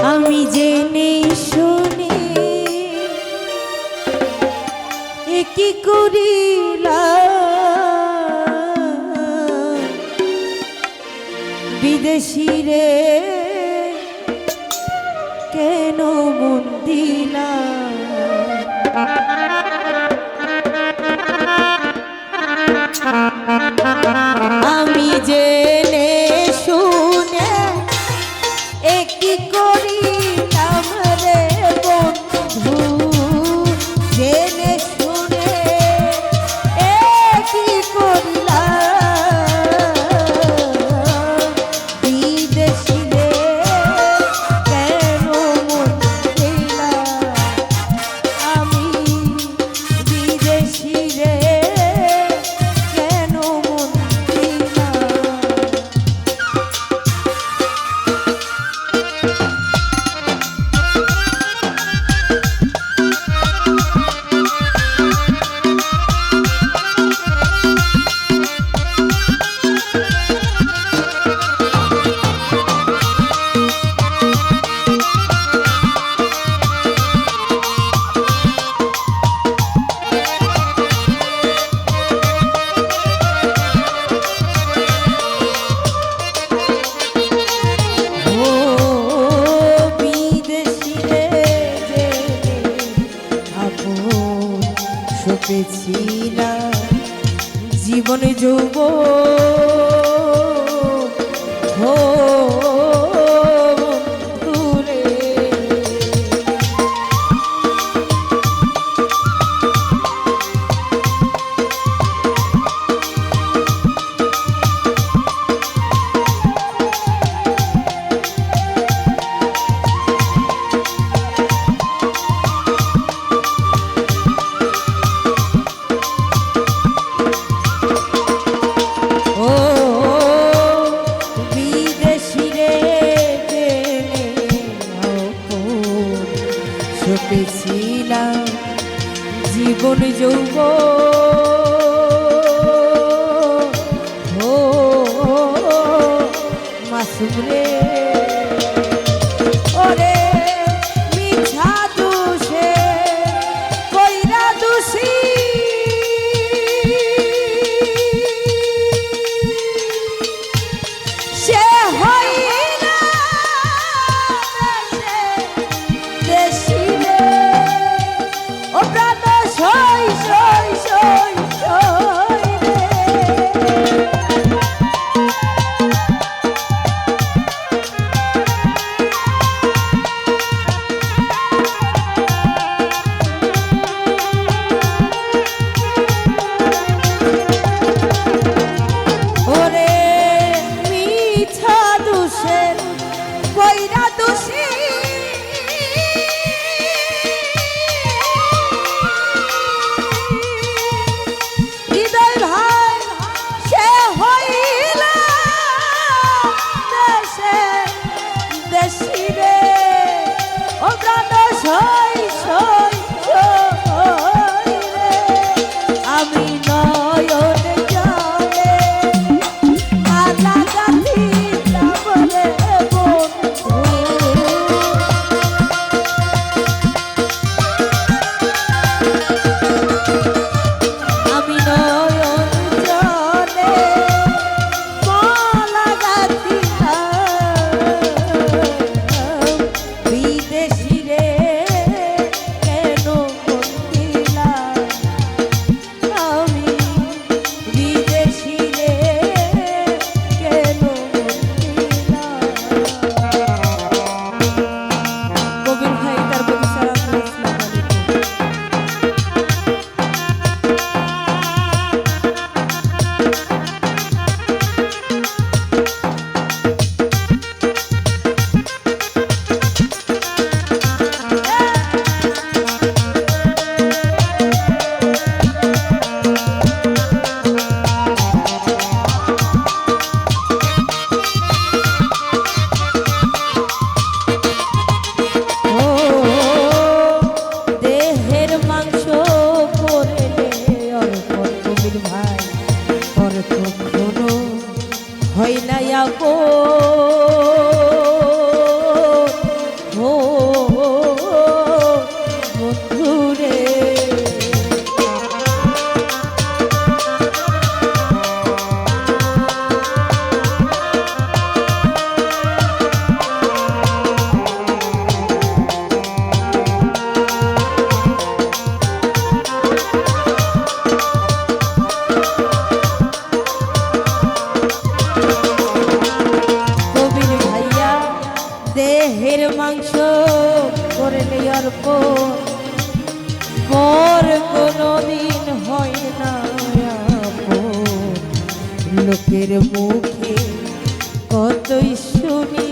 আমি জেনে শুনে কি করিলাম বিদেশি রে কেন মন দিলাম আমি জেনে শুনে কি করিলাম রে বন্ধু জেনে শুনে কি করিলাম বিদেশি রে কেন মন দিলাম আমি বিদেশি রে কেন মন পেছিলাম জীবন যৌবন দূরে পেছিলাম জীবন যৌবন মাসুম রে ওরে মিছা দোষে কইরা দোষী সে হইনা দেশি ও প্রাণ সই সই সই সই ওরে মিছা দোষের কইরা দোষী আমি নয়ন জলে আলা গাথিলাম রে বন্ধু আমি নয়ন জলে মালা গাথিলাম বিদেশি রে ও বন্ধুরে দেহের মাংস করলে অর্প পর কোনদিন হয় না আপন। লোকের মুখে কতই শুনি